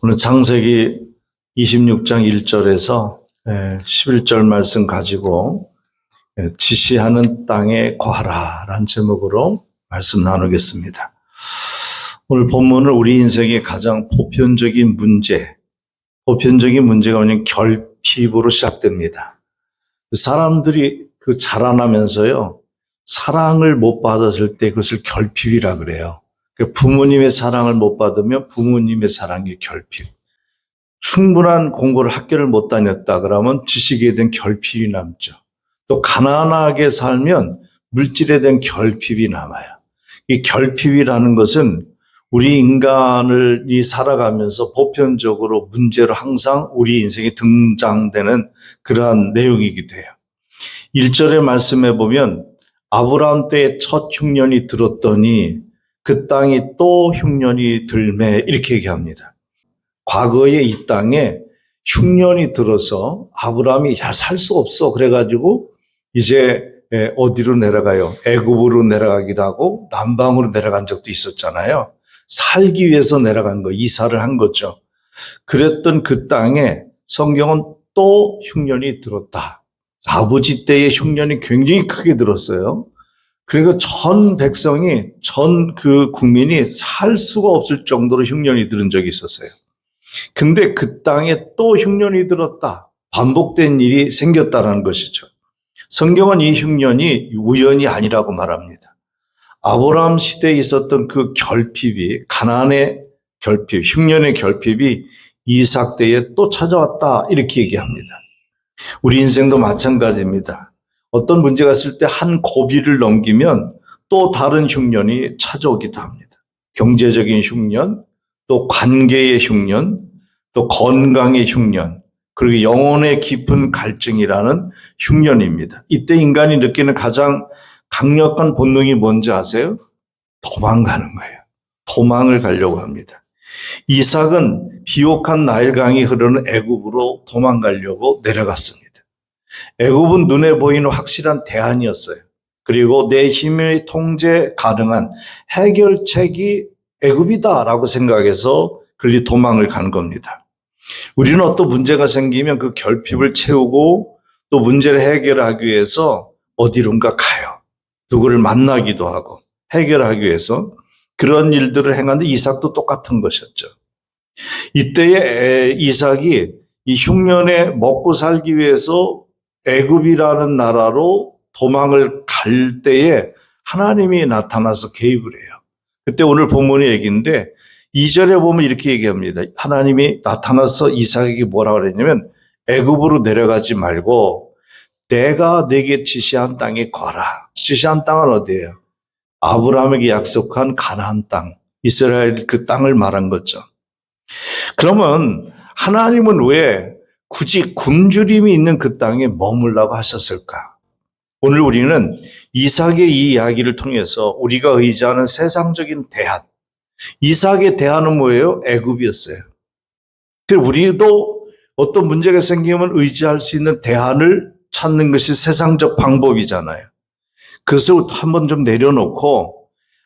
오늘 창세기 26장 1절에서 11절 말씀 가지고 지시하는 땅에 거하라 라는 제목으로 말씀 나누겠습니다. 오늘 본문은 우리 인생의 가장 보편적인 문제가 뭐냐면 결핍으로 시작됩니다. 사람들이 자라나면서요, 사랑을 못 받았을 때 그것을 결핍이라 그래요. 부모님의 사랑을 못 받으면 부모님의 사랑이 결핍. 충분한 공부를 학교를 못 다녔다 그러면 지식에 대한 결핍이 남죠. 또 가난하게 살면 물질에 대한 결핍이 남아요. 이 결핍이라는 것은 우리 인간이 살아가면서 보편적으로 문제로 항상 우리 인생에 등장되는 그러한 내용이기도 해요. 1절의 말씀에 보면 아브라함 때의 첫 흉년이 들었더니 그 땅이 또 흉년이 들매 이렇게 얘기합니다. 과거에 이 땅에 흉년이 들어서 아브라함이 살 수 없어 그래가지고 이제 어디로 내려가요? 애굽으로 내려가기도 하고 남방으로 내려간 적도 있었잖아요. 살기 위해서 내려간 거, 이사를 한 거죠. 그랬던 그 땅에 성경은 또 흉년이 들었다. 아버지 때의 흉년이 굉장히 크게 들었어요. 그리고 전 백성이, 전 국민이 살 수가 없을 정도로 흉년이 들은 적이 있었어요. 근데 그 땅에 또 흉년이 들었다. 반복된 일이 생겼다는 것이죠. 성경은 이 흉년이 우연이 아니라고 말합니다. 아브라함 시대에 있었던 그 결핍이, 가나안의 결핍, 흉년의 결핍이 이삭 때에 또 찾아왔다. 이렇게 얘기합니다. 우리 인생도 마찬가지입니다. 어떤 문제가 있을 때 한 고비를 넘기면 또 다른 흉년이 찾아오기도 합니다. 경제적인 흉년, 또 관계의 흉년, 또 건강의 흉년, 그리고 영혼의 깊은 갈증이라는 흉년입니다. 이때 인간이 느끼는 가장 강력한 본능이 뭔지 아세요? 도망가는 거예요. 도망을 가려고 합니다. 이삭은 비옥한 나일강이 흐르는 애굽으로 도망가려고 내려갔습니다. 애굽은 눈에 보이는 확실한 대안이었어요. 그리고 내 힘의 통제 가능한 해결책이 애굽이다라고 생각해서 그리 도망을 간 겁니다. 우리는 어떤 문제가 생기면 그 결핍을 채우고 또 문제를 해결하기 위해서 어디론가 가요. 누구를 만나기도 하고 해결하기 위해서 그런 일들을 행하는데 이삭도 똑같은 것이었죠. 이때에 이삭이 이 흉년에 먹고 살기 위해서 애굽이라는 나라로 도망을 갈 때에 하나님이 나타나서 개입을 해요. 그때 오늘 본문의 얘기인데 2절에 보면 이렇게 얘기합니다. 하나님이 나타나서 이삭에게 뭐라고 그랬냐면 애굽으로 내려가지 말고 내가 내게 지시한 땅에 거라. 지시한 땅은 어디예요? 아브라함에게 약속한 가나안 땅, 이스라엘 그 땅을 말한 거죠. 그러면 하나님은 왜 굳이 굶주림이 있는 그 땅에 머물라고 하셨을까? 오늘 우리는 이삭의 이 이야기를 통해서 우리가 의지하는 세상적인 대안, 이삭의 대안은 뭐예요? 애굽이었어요. 그래서 우리도 어떤 문제가 생기면 의지할 수 있는 대안을 찾는 것이 세상적 방법이잖아요. 그것을 한번 좀 내려놓고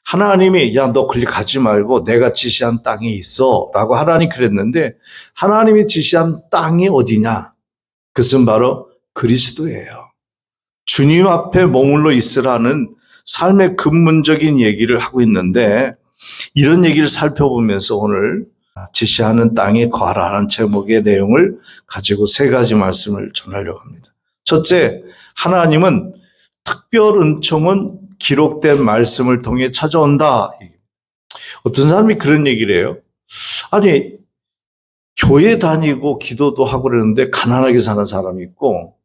하나님이 야, 너 거기 가지 말고 내가 지시한 땅에 있어 라고 하나님 그랬는데 하나님이 지시한 땅이 어디냐? 그것은 바로 그리스도예요. 주님 앞에 머물러 있으라는 삶의 근본적인 얘기를 하고 있는데 이런 얘기를 살펴보면서 오늘 지시하는 땅에 거하라는 제목의 내용을 가지고 세 가지 말씀을 전하려고 합니다. 첫째, 하나님은 특별 은총은 기록된 말씀을 통해 찾아온다. 어떤 사람이 그런 얘기를 해요. 아니, 교회 다니고 기도도 하고 그러는데 가난하게 사는 사람이 있고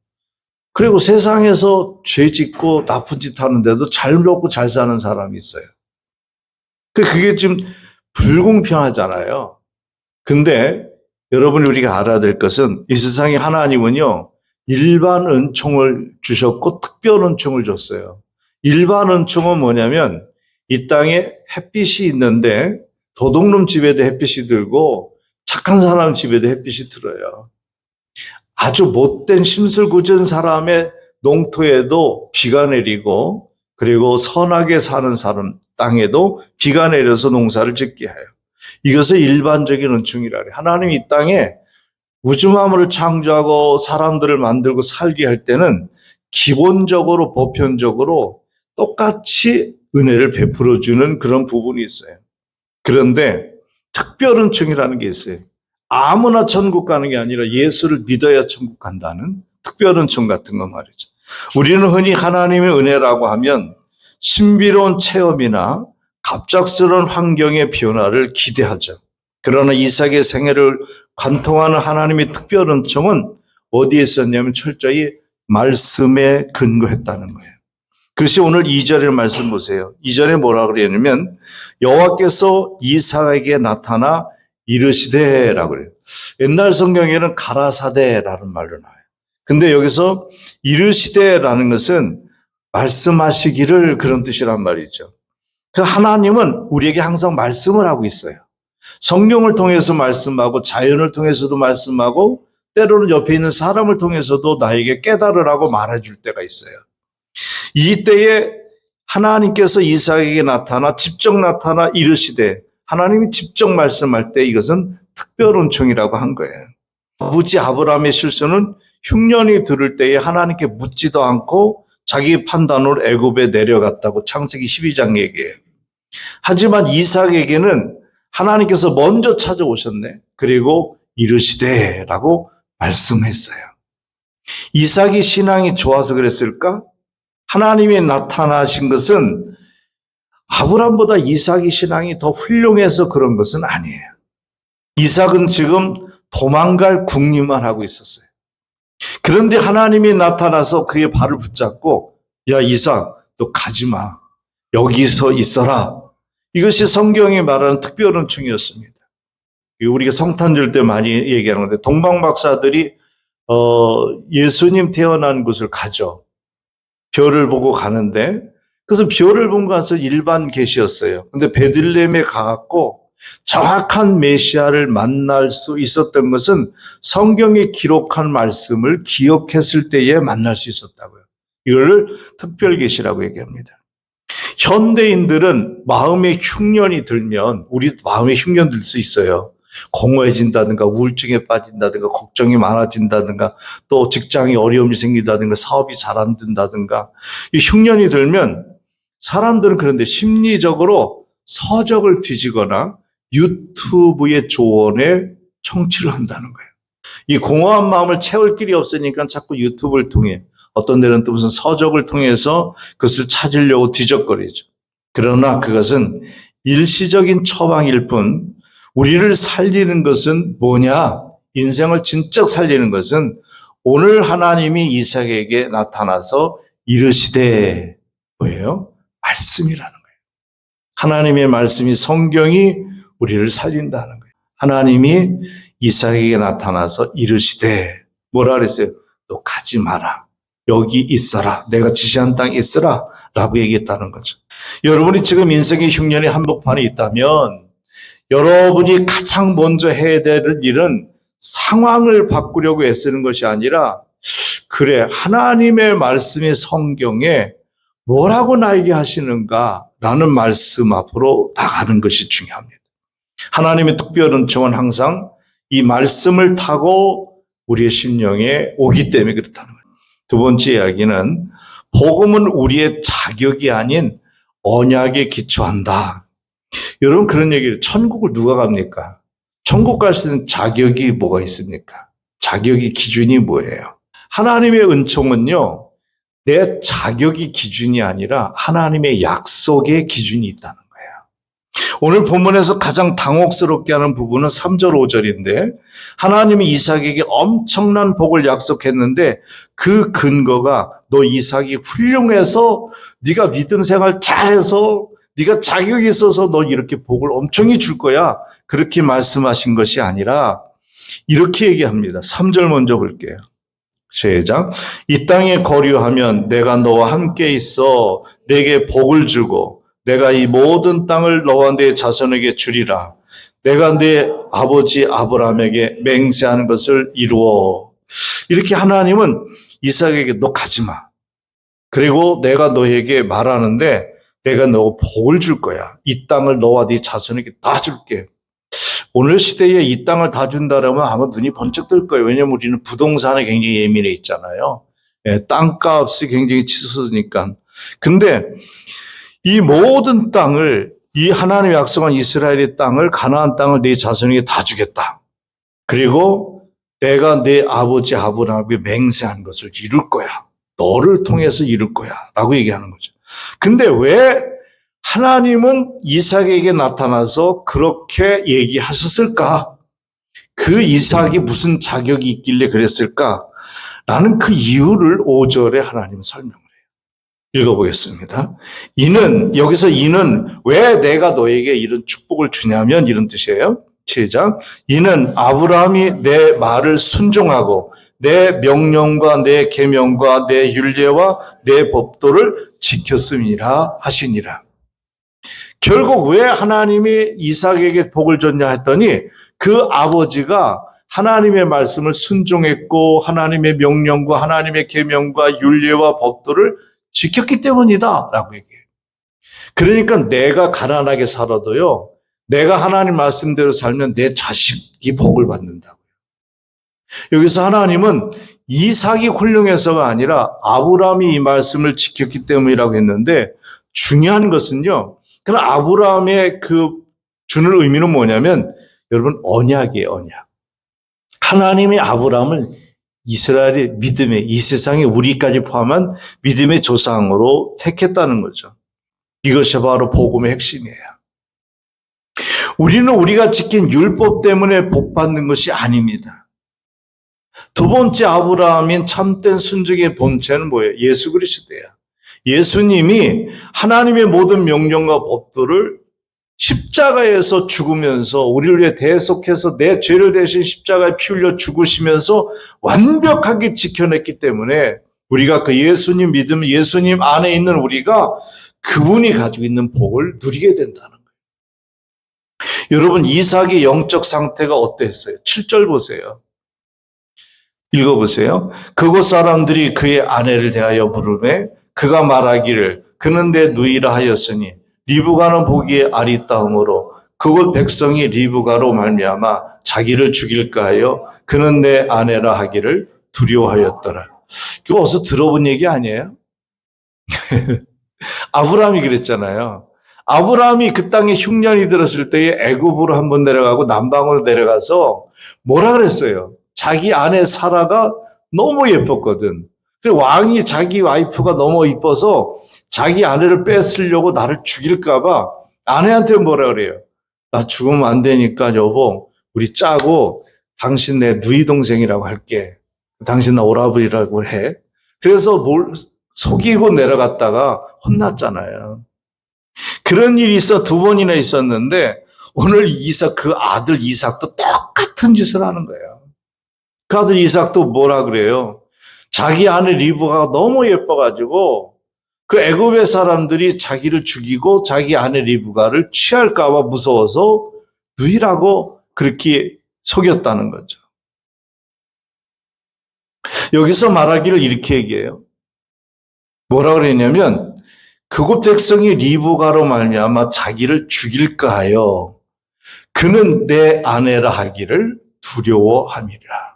그리고 세상에서 죄 짓고 나쁜 짓 하는데도 잘 먹고 잘 사는 사람이 있어요. 그게 좀 불공평하잖아요. 근데 여러분 우리가 알아야 될 것은 이 세상에 하나님은요. 일반 은총을 주셨고 특별 은총을 줬어요. 일반 은총은 뭐냐면 이 땅에 햇빛이 있는데 도둑놈 집에도 햇빛이 들고 착한 사람 집에도 햇빛이 들어요. 아주 못된 심술궂은 사람의 농토에도 비가 내리고 그리고 선하게 사는 사람 땅에도 비가 내려서 농사를 짓게 해요. 이것을 일반적인 은총이라 그래요. 하나님이 이 땅에 우주만물을 창조하고 사람들을 만들고 살게 할 때는 기본적으로 보편적으로 똑같이 은혜를 베풀어 주는 그런 부분이 있어요. 그런데 특별 은총이라는 게 있어요. 아무나 천국 가는 게 아니라 예수를 믿어야 천국 간다는 특별 은총 같은 거 말이죠. 우리는 흔히 하나님의 은혜라고 하면 신비로운 체험이나 갑작스러운 환경의 변화를 기대하죠. 그러나 이삭의 생애를 관통하는 하나님의 특별 은총은 어디에 있었냐면 철저히 말씀에 근거했다는 거예요. 그것이 오늘 2절의 말씀 보세요. 2절에 뭐라 그러냐면 여호와께서 이삭에게 나타나 이르시되라고 그래요. 옛날 성경에는 가라사대라는 말로 나와요. 근데 여기서 이르시되라는 것은 말씀하시기를 그런 뜻이란 말이죠. 그 하나님은 우리에게 항상 말씀을 하고 있어요. 성경을 통해서 말씀하고 자연을 통해서도 말씀하고 때로는 옆에 있는 사람을 통해서도 나에게 깨달으라고 말해줄 때가 있어요. 이때에 하나님께서 이삭에게 직접 나타나 이르시되 하나님이 직접 말씀할 때 이것은 특별 은총이라고 한 거예요. 아버지 아브라함의 실수는 흉년이 들을 때에 하나님께 묻지도 않고 자기 판단으로 애굽에 내려갔다고 창세기 12장 얘기해요. 하지만 이삭에게는 하나님께서 먼저 찾아오셨네. 그리고 이르시되라고 말씀했어요. 이삭이 신앙이 좋아서 그랬을까? 하나님이 나타나신 것은 아브라함보다 이삭의 신앙이 더 훌륭해서 그런 것은 아니에요. 이삭은 지금 도망갈 궁리만 하고 있었어요. 그런데 하나님이 나타나서 그의 발을 붙잡고 야 이삭 너 가지 마. 여기서 있어라. 이것이 성경이 말하는 특별 은총이었습니다. 우리가 성탄절 때 많이 얘기하는 건데 동방 박사들이 예수님 태어난 곳을 가죠. 별을 보고 가는데 그래서 별을 본 것은 일반 계시였어요. 근데 베들레헴에 가갖고 정확한 메시아를 만날 수 있었던 것은 성경에 기록한 말씀을 기억했을 때에 만날 수 있었다고요. 이걸 특별 계시라고 얘기합니다. 현대인들은 마음에 흉년이 들면 우리 마음에 흉년 들 수 있어요. 공허해진다든가 우울증에 빠진다든가 걱정이 많아진다든가 또 직장에 어려움이 생긴다든가 사업이 잘 안 된다든가 이 흉년이 들면 사람들은 그런데 심리적으로 서적을 뒤지거나 유튜브의 조언에 청취를 한다는 거예요. 이 공허한 마음을 채울 길이 없으니까 자꾸 유튜브를 통해 어떤 데는 또 무슨 서적을 통해서 그것을 찾으려고 뒤적거리죠. 그러나 그것은 일시적인 처방일 뿐 우리를 살리는 것은 뭐냐? 인생을 진짜 살리는 것은 오늘 하나님이 이삭에게 나타나서 이르시되 뭐예요? 말씀이라는 거예요. 하나님의 말씀이 성경이 우리를 살린다는 거예요. 하나님이 이삭에게 나타나서 이르시되 뭐라 그랬어요? 너 가지 마라. 여기 있어라. 내가 지시한 땅에 있어라. 라고 얘기했다는 거죠. 여러분이 지금 인생의 흉년이 한복판에 있다면 여러분이 가장 먼저 해야 될 일은 상황을 바꾸려고 애쓰는 것이 아니라 그래 하나님의 말씀이 성경에 뭐라고 나에게 하시는가라는 말씀 앞으로 나가는 것이 중요합니다. 하나님의 특별 은총은 항상 이 말씀을 타고 우리의 심령에 오기 때문에 그렇다는 거예요. 두 번째 이야기는 복음은 우리의 자격이 아닌 언약에 기초한다. 여러분 그런 얘기를 천국을 누가 갑니까? 천국 갈 수 있는 자격이 뭐가 있습니까? 자격이 기준이 뭐예요? 하나님의 은총은요. 내 자격이 기준이 아니라 하나님의 약속의 기준이 있다는 거예요. 오늘 본문에서 가장 당혹스럽게 하는 부분은 3절 5절인데 하나님이 이삭에게 엄청난 복을 약속했는데 그 근거가 너 이삭이 훌륭해서 네가 믿음 생활 잘해서 네가 자격이 있어서 너 이렇게 복을 엄청히 줄 거야. 그렇게 말씀하신 것이 아니라 이렇게 얘기합니다. 3절 먼저 볼게요. 시작. 이 땅에 거류하면 내가 너와 함께 있어 내게 복을 주고 내가 이 모든 땅을 너와 내 자손에게 주리라. 내가 내 아버지 아브라함에게 맹세한 것을 이루어. 이렇게 하나님은 이삭에게 너 가지 마. 그리고 내가 너에게 말하는데 내가 너 복을 줄 거야. 이 땅을 너와 네 자손에게 다 줄게. 오늘 시대에 이 땅을 다 준다라면 아마 눈이 번쩍 뜰 거예요. 왜냐하면 우리는 부동산에 굉장히 예민해 있잖아요. 예, 땅값이 굉장히 치솟으니까. 근데 이 모든 땅을, 이 하나님의 약속한 이스라엘의 땅을, 가나안 땅을 네 자손에게 다 주겠다. 그리고 내가 내 아버지 아브라함에게 맹세한 것을 이룰 거야. 너를 통해서 이룰 거야. 라고 얘기하는 거죠. 근데 왜 하나님은 이삭에게 나타나서 그렇게 얘기하셨을까? 그 이삭이 무슨 자격이 있길래 그랬을까? 라는 그 이유를 5절에 하나님은 설명을 해요. 읽어보겠습니다. 여기서 이는 왜 내가 너에게 이런 축복을 주냐면 이런 뜻이에요. 시작. 이는 아브라함이 내 말을 순종하고 내 명령과 내 계명과 내 율례와 내 법도를 지켰음이라 하시니라. 결국 왜 하나님이 이삭에게 복을 줬냐 했더니 그 아버지가 하나님의 말씀을 순종했고 하나님의 명령과 하나님의 계명과 율례와 법도를 지켰기 때문이다 라고 얘기해요. 그러니까 내가 가난하게 살아도요, 내가 하나님 말씀대로 살면 내 자식이 복을 받는다고요. 여기서 하나님은 이삭이 훌륭해서가 아니라 아브라함이 이 말씀을 지켰기 때문이라고 했는데, 중요한 것은요, 그럼 아브라함의 그 주는 의미는 뭐냐면 여러분 언약이에요. 언약. 하나님이 아브라함을 이스라엘의 믿음의, 이 세상에 우리까지 포함한 믿음의 조상으로 택했다는 거죠. 이것이 바로 복음의 핵심이에요. 우리는 우리가 지킨 율법 때문에 복 받는 것이 아닙니다. 두 번째 아브라함인 참된 순종의 본체는 뭐예요? 예수 그리스도예요. 예수님이 하나님의 모든 명령과 법도를 십자가에서 죽으면서 우리를 위해 대속해서 내 죄를 대신 십자가에 피 흘려 죽으시면서 완벽하게 지켜냈기 때문에 우리가 그 예수님 믿음, 예수님 안에 있는 우리가 그분이 가지고 있는 복을 누리게 된다는 거예요. 여러분, 이삭의 영적 상태가 어땠어요? 7절 보세요. 읽어보세요. 그곳 사람들이 그의 아내를 대하여 부르매 그가 말하기를 그는 내 누이라 하였으니 리브가는 보기에 아리따움으로 그곳 백성이 리브가로 말미암아 자기를 죽일까 하여 그는 내 아내라 하기를 두려워하였더라. 이거 어디서 들어본 얘기 아니에요? 아브라함이 그랬잖아요. 아브라함이 그 땅에 흉년이 들었을 때에 애굽으로 한번 내려가고 남방으로 내려가서 뭐라 그랬어요? 자기 아내 사라가 너무 예뻤거든. 왕이 자기 와이프가 너무 이뻐서 자기 아내를 뺏으려고 나를 죽일까 봐 아내한테 뭐라 그래요? 나 죽으면 안 되니까 여보 우리 짜고 당신 내 누이 동생이라고 할게. 당신 나 오라버니라고 해. 그래서 속이고 내려갔다가 혼났잖아요. 그런 일이 두 번이나 있었는데 오늘 그 아들 이삭도 똑같은 짓을 하는 거예요. 그 아들 이삭도 뭐라 그래요? 자기 아내 리브가가 너무 예뻐가지고 그 애굽의 사람들이 자기를 죽이고 자기 아내 리브가를 취할까 봐 무서워서 누이라고 그렇게 속였다는 거죠. 여기서 말하기를 이렇게 얘기해요. 뭐라 그랬냐면 그곳 백성이 리브가로 말미암아 자기를 죽일까 하여 그는 내 아내라 하기를 두려워함이라.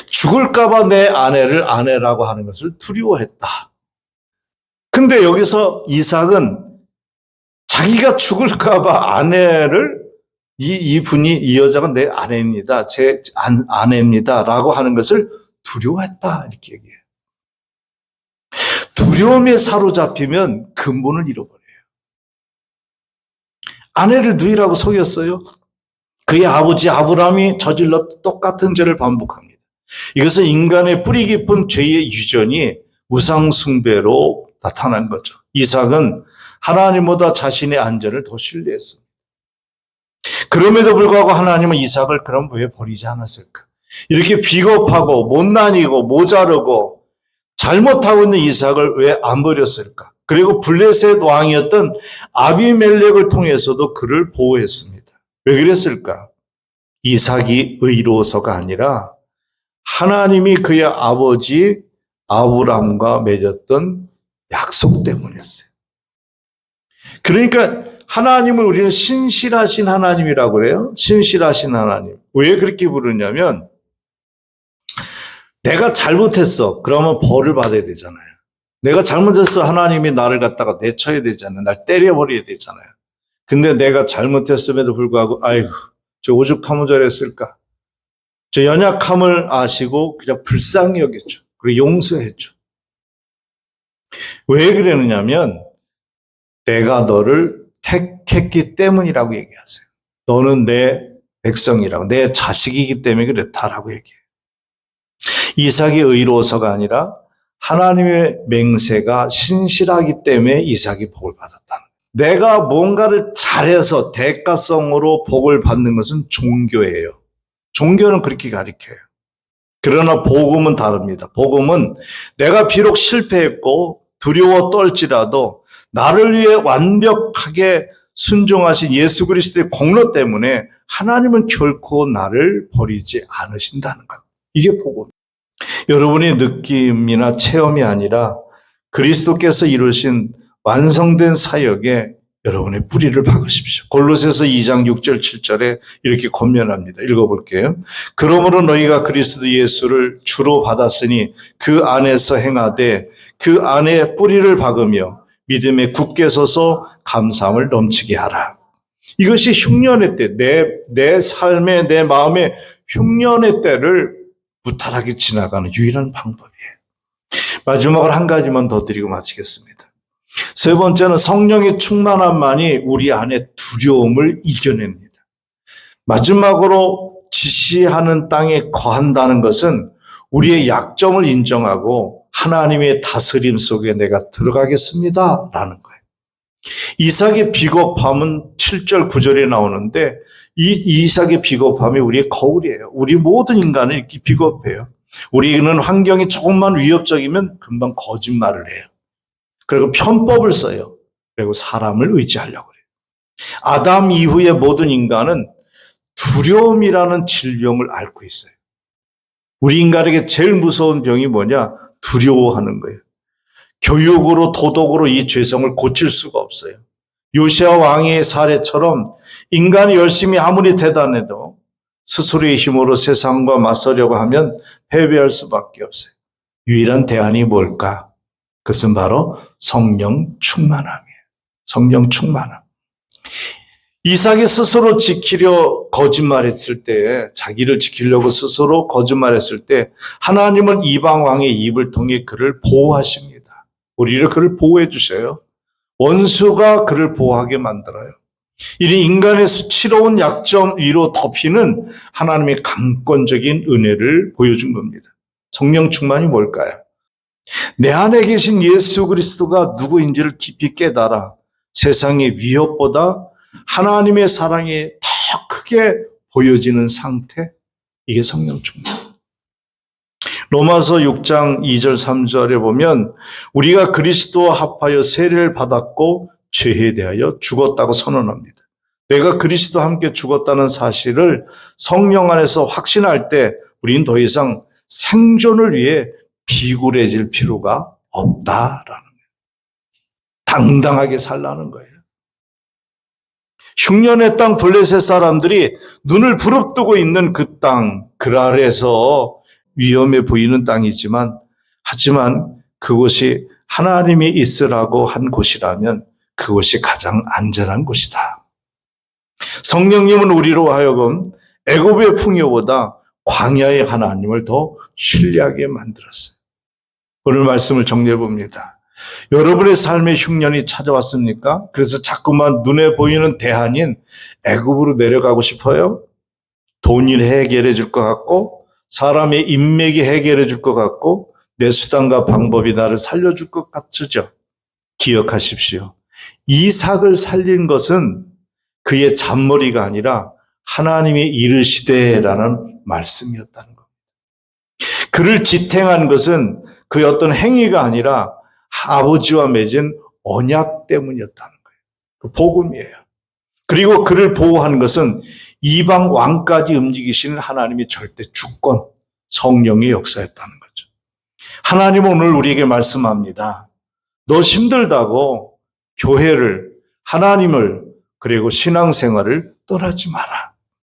죽을까 봐 내 아내를 아내라고 하는 것을 두려워했다. 근데 여기서 이삭은 자기가 죽을까 봐 아내를 이 여자가 내 아내입니다. 제 아내입니다. 라고 하는 것을 두려워했다. 이렇게 얘기해요. 두려움에 사로잡히면 근본을 잃어버려요. 아내를 누이라고 속였어요. 그의 아버지 아브라함이 저질렀던 똑같은 죄를 반복합니다. 이것은 인간의 뿌리 깊은 죄의 유전이 우상 숭배로 나타난 거죠. 이삭은 하나님보다 자신의 안전을 더 신뢰했습니다. 그럼에도 불구하고 하나님은 이삭을 그럼 왜 버리지 않았을까? 이렇게 비겁하고 못난이고 모자르고 잘못하고 있는 이삭을 왜 안 버렸을까? 그리고 블레셋 왕이었던 아비멜렉을 통해서도 그를 보호했습니다. 왜 그랬을까? 이삭이 의로워서가 아니라 하나님이 그의 아버지 아브라함과 맺었던 약속 때문이었어요. 그러니까 하나님을 우리는 신실하신 하나님이라고 그래요. 신실하신 하나님. 왜 그렇게 부르냐면 내가 잘못했어. 그러면 벌을 받아야 되잖아요. 내가 잘못했어. 하나님이 나를 갖다가 내쳐야 되잖아요. 날 때려버려야 되잖아요. 근데 내가 잘못했음에도 불구하고 아이고 저 오죽하면 저랬을까. 저 연약함을 아시고 그냥 불쌍히 여겼죠. 그리고 용서했죠. 왜 그러느냐면 내가 너를 택했기 때문이라고 얘기하세요. 너는 내 백성이라고, 내 자식이기 때문에 그랬다라고 얘기해요. 이삭이 의로워서가 아니라 하나님의 맹세가 신실하기 때문에 이삭이 복을 받았다는 거예요. 내가 뭔가를 잘해서 대가성으로 복을 받는 것은 종교예요. 종교는 그렇게 가르쳐요. 그러나 복음은 다릅니다. 복음은 내가 비록 실패했고 두려워 떨지라도 나를 위해 완벽하게 순종하신 예수 그리스도의 공로 때문에 하나님은 결코 나를 버리지 않으신다는 것. 이게 복음. 여러분의 느낌이나 체험이 아니라 그리스도께서 이루신 완성된 사역에 여러분의 뿌리를 박으십시오. 골로새서 2장 6절 7절에 이렇게 권면합니다. 읽어볼게요. 그러므로 너희가 그리스도 예수를 주로 받았으니 그 안에서 행하되 그 안에 뿌리를 박으며 믿음에 굳게 서서 감사함을 넘치게 하라. 이것이 흉년의 때, 내 삶에, 내 마음에 흉년의 때를 무탈하게 지나가는 유일한 방법이에요. 마지막으로 한 가지만 더 드리고 마치겠습니다. 세 번째는 성령의 충만함만이 우리 안에 두려움을 이겨냅니다. 마지막으로 지시하는 땅에 거한다는 것은 우리의 약점을 인정하고 하나님의 다스림 속에 내가 들어가겠습니다 라는 거예요. 이삭의 비겁함은 7절 9절에 나오는데 이 이삭의 비겁함이 우리의 거울이에요. 우리 모든 인간은 이렇게 비겁해요. 우리는 환경이 조금만 위협적이면 금방 거짓말을 해요. 그리고 편법을 써요. 그리고 사람을 의지하려고 해요. 아담 이후의 모든 인간은 두려움이라는 질병을 앓고 있어요. 우리 인간에게 제일 무서운 병이 뭐냐? 두려워하는 거예요. 교육으로 도덕으로 이 죄성을 고칠 수가 없어요. 요시아 왕의 사례처럼 인간이 열심히 아무리 대단해도 스스로의 힘으로 세상과 맞서려고 하면 패배할 수밖에 없어요. 유일한 대안이 뭘까? 그것은 바로 성령 충만함이에요. 성령 충만함. 이삭이 스스로 지키려 거짓말했을 때, 자기를 지키려고 스스로 거짓말했을 때 하나님은 이방 왕의 입을 통해 그를 보호하십니다. 우리를 그를 보호해 주셔요. 원수가 그를 보호하게 만들어요. 이리 인간의 수치로운 약점 위로 덮이는 하나님의 강권적인 은혜를 보여준 겁니다. 성령 충만이 뭘까요? 내 안에 계신 예수 그리스도가 누구인지를 깊이 깨달아 세상의 위협보다 하나님의 사랑이 더 크게 보여지는 상태, 이게 성령 충만. 로마서 6장 2절 3절에 보면 우리가 그리스도와 합하여 세례를 받았고 죄에 대하여 죽었다고 선언합니다. 내가 그리스도와 함께 죽었다는 사실을 성령 안에서 확신할 때 우리는 더 이상 생존을 위해 비굴해질 필요가 없다라는 거예요. 당당하게 살라는 거예요. 흉년의 땅 블레셋 사람들이 눈을 부릅뜨고 있는 그 땅, 그랄에서 위험해 보이는 땅이지만 하지만 그곳이 하나님이 있으라고 한 곳이라면 그곳이 가장 안전한 곳이다. 성령님은 우리로 하여금 애굽의 풍요보다 광야의 하나님을 더 신뢰하게 만들었어요. 오늘 말씀을 정리해 봅니다. 여러분의 삶에 흉년이 찾아왔습니까? 그래서 자꾸만 눈에 보이는 대안인 애굽으로 내려가고 싶어요? 돈이 해결해 줄 것 같고 사람의 인맥이 해결해 줄 것 같고 내 수단과 방법이 나를 살려줄 것 같죠? 기억하십시오. 이삭을 살린 것은 그의 잔머리가 아니라 하나님이 이르시되라는 말씀이었다는 겁니다. 그를 지탱한 것은 그의 어떤 행위가 아니라 아버지와 맺은 언약 때문이었다는 거예요. 그 복음이에요. 그리고 그를 보호한 것은 이방 왕까지 움직이시는 하나님의 절대 주권, 성령의 역사였다는 거죠. 하나님은 오늘 우리에게 말씀합니다. 너 힘들다고 교회를, 하나님을, 그리고 신앙생활을 떠나지 마라.